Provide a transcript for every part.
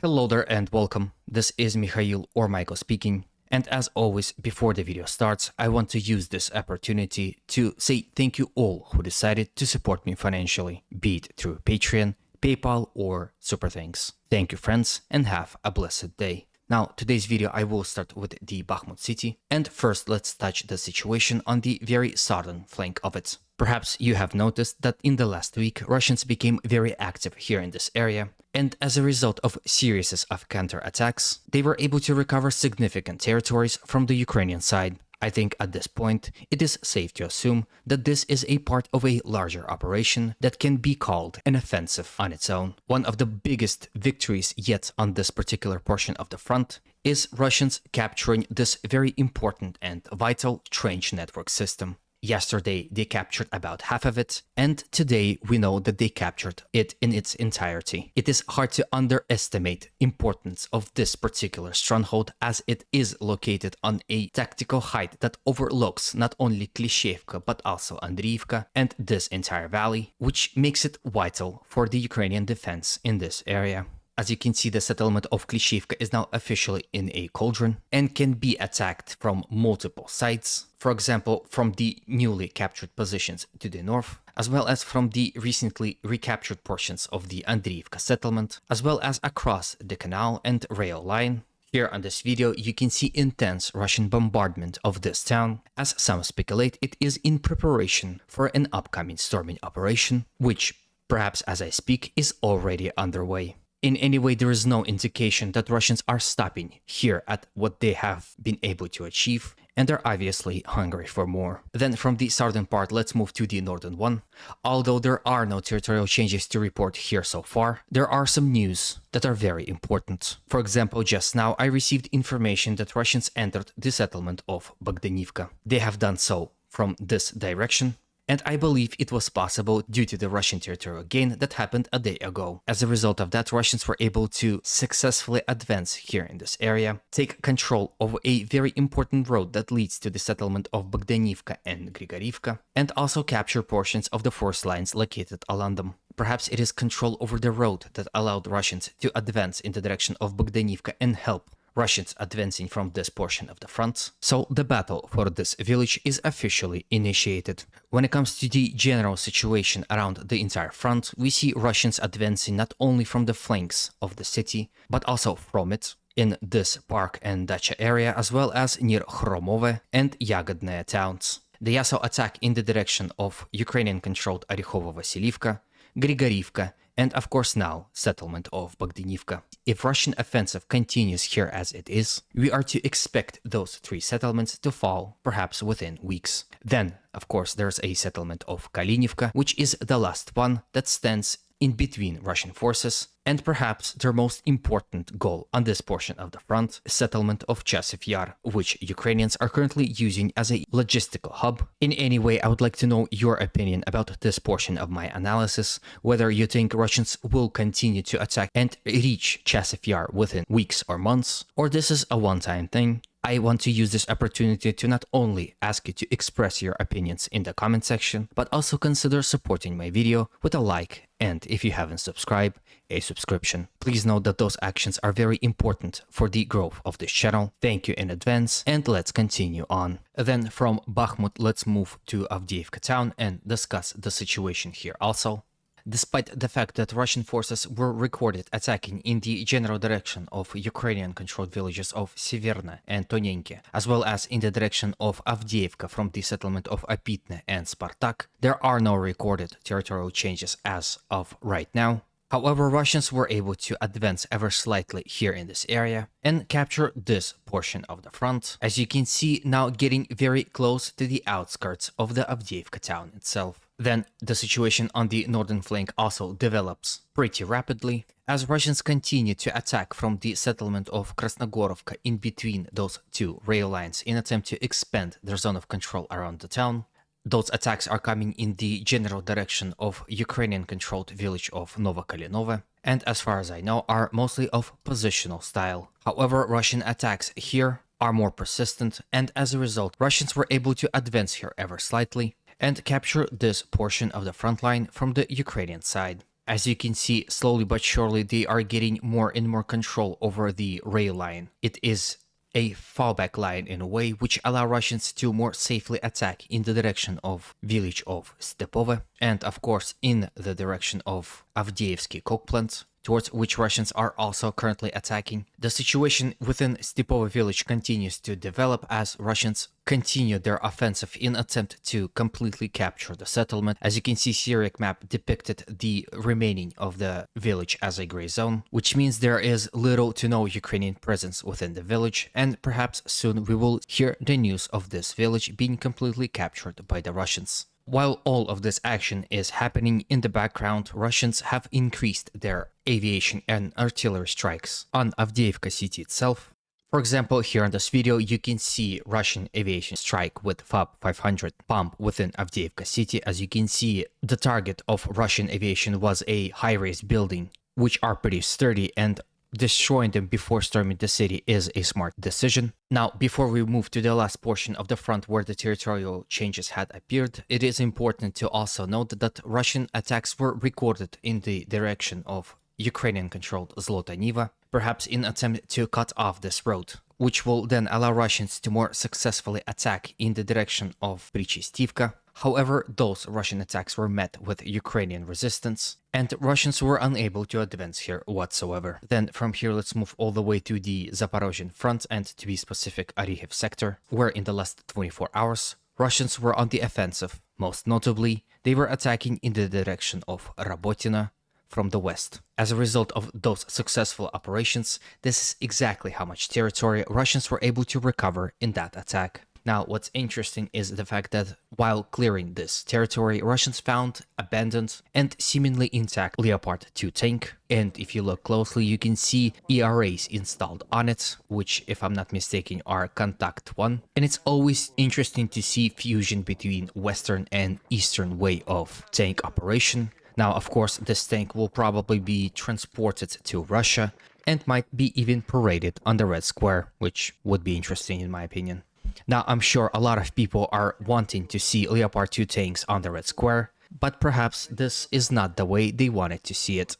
Hello there and welcome. This is Mikhail or Michael speaking. And as always, before the video starts, I want to use this opportunity to say thank you all who decided to support me financially, be it through Patreon, PayPal, or Super Thanks. Thank you, friends, and have a blessed day. Now, today's video I will start with the Bakhmut city, and first let's touch the situation on the very southern flank of it. Perhaps you have noticed that in the last week Russians became very active here in this area, and as a result of series of counterattacks, they were able to recover significant territories from the Ukrainian side. I think at this point, it is safe to assume that this is a part of a larger operation that can be called an offensive on its own. One of the biggest victories yet on this particular portion of the front is Russians capturing this very important and vital trench network system. Yesterday, they captured about half of it, and today we know that they captured it in its entirety. It is hard to underestimate the importance of this particular stronghold as it is located on a tactical height that overlooks not only Klishchiivka but also Avdiivka and this entire valley, which makes it vital for the Ukrainian defense in this area. As you can see, the settlement of Klishchiivka is now officially in a cauldron and can be attacked from multiple sides. For example, from the newly captured positions to the north, as well as from the recently recaptured portions of the Avdiivka settlement, as well as across the canal and rail line. Here on this video, you can see intense Russian bombardment of this town, as some speculate it is in preparation for an upcoming storming operation, which, perhaps as I speak, is already underway. In any way, there is no indication that Russians are stopping here at what they have been able to achieve, and they're obviously hungry for more. Then from the southern part, let's move to the northern one. Although there are no territorial changes to report here so far, there are some news that are very important. For example, just now I received information that Russians entered the settlement of Bogdanivka. They have done so from this direction, and I believe it was possible due to the Russian territorial gain that happened a day ago. As a result of that, Russians were able to successfully advance here in this area, take control of a very important road that leads to the settlement of Bogdanivka and Grigorivka, and also capture portions of the force lines located along them. Perhaps it is control over the road that allowed Russians to advance in the direction of Bogdanivka and help Russians advancing from this portion of the front. So the battle for this village is officially initiated. When it comes to the general situation around the entire front, we see Russians advancing not only from the flanks of the city, but also from it, in this park and dacha area, as well as near Chromove and Yagodnaya towns. They also attack in the direction of Ukrainian-controlled Orekhovo-Vasiliivka, Grigorivka, and of course now settlement of Bogdanivka. If Russian offensive continues here as it is, we are to expect those three settlements to fall perhaps within weeks. Then, of course, there's a settlement of Kalinivka, which is the last one that stands in between Russian forces, and perhaps their most important goal on this portion of the front, settlement of Chasiv Yar, which Ukrainians are currently using as a logistical hub. In any way, I would like to know your opinion about this portion of my analysis, whether you think Russians will continue to attack and reach Chasiv Yar within weeks or months, or this is a one-time thing. I want to use this opportunity to not only ask you to express your opinions in the comment section, but also consider supporting my video with a like, and if you haven't subscribed, a subscription. Please note that those actions are very important for the growth of this channel. Thank you in advance, and let's continue on. Then from Bakhmut, let's move to Avdiivka town and discuss the situation here also. Despite the fact that Russian forces were recorded attacking in the general direction of Ukrainian-controlled villages of Severna and Tonenke, as well as in the direction of Avdiivka from the settlement of Apitne and Spartak, there are no recorded territorial changes as of right now. However, Russians were able to advance ever slightly here in this area and capture this portion of the front, as you can see now getting very close to the outskirts of the Avdiivka town itself. Then the situation on the northern flank also develops pretty rapidly, as Russians continue to attack from the settlement of Krasnogorovka in between those two rail lines in attempt to expand their zone of control around the town. Those attacks are coming in the general direction of Ukrainian-controlled village of Novokalinove, and as far as I know, are mostly of positional style. However, Russian attacks here are more persistent, and as a result, Russians were able to advance here ever slightly and capture this portion of the front line from the Ukrainian side. As you can see, slowly but surely they are getting more and more control over the rail line. It is a fallback line in a way which allow Russians to more safely attack in the direction of village of Stepove and of course in the direction of Avdiivka coke plant, towards which Russians are also currently attacking. The situation within Stepove village continues to develop as Russians continue their offensive in attempt to completely capture the settlement. As you can see, Syriac map depicted the remaining of the village as a gray zone, which means there is little to no Ukrainian presence within the village, and perhaps soon we will hear the news of this village being completely captured by the Russians. While all of this action is happening in the background, Russians have increased their aviation and artillery strikes on Avdiivka city itself. For example, here in this video, you can see Russian aviation strike with FAB 500 bomb within Avdiivka city. As you can see, the target of Russian aviation was a high-rise building, which are pretty sturdy, and destroying them before storming the city is a smart decision. Now, before we move to the last portion of the front where the territorial changes had appeared, it is important to also note that Russian attacks were recorded in the direction of Ukrainian-controlled Zlota Niva, perhaps in attempt to cut off this road, which will then allow Russians to more successfully attack in the direction of Prichistivka. However, those Russian attacks were met with Ukrainian resistance, and Russians were unable to advance here whatsoever. Then from here, let's move all the way to the Zaporizhzhian front, and to be specific, Arihiv sector, where in the last 24 hours, Russians were on the offensive. Most notably, they were attacking in the direction of Rabotina from the west. As a result of those successful operations, this is exactly how much territory Russians were able to recover in that attack. Now, what's interesting is the fact that while clearing this territory, Russians found abandoned and seemingly intact Leopard 2 tank, and if you look closely, you can see ERAs installed on it, which, if I'm not mistaken, are Contact 1, and it's always interesting to see fusion between Western and Eastern way of tank operation. Now, of course, this tank will probably be transported to Russia and might be even paraded on the Red Square, which would be interesting in my opinion. Now, I'm sure a lot of people are wanting to see Leopard 2 tanks on the Red Square, but perhaps this is not the way they wanted to see it.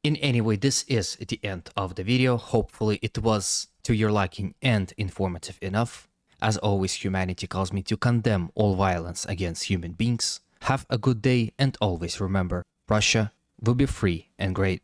In any way, this is the end of the video. Hopefully it was to your liking and informative enough. As always, humanity calls me to condemn all violence against human beings. Have a good day, and always remember, Russia will be free and great.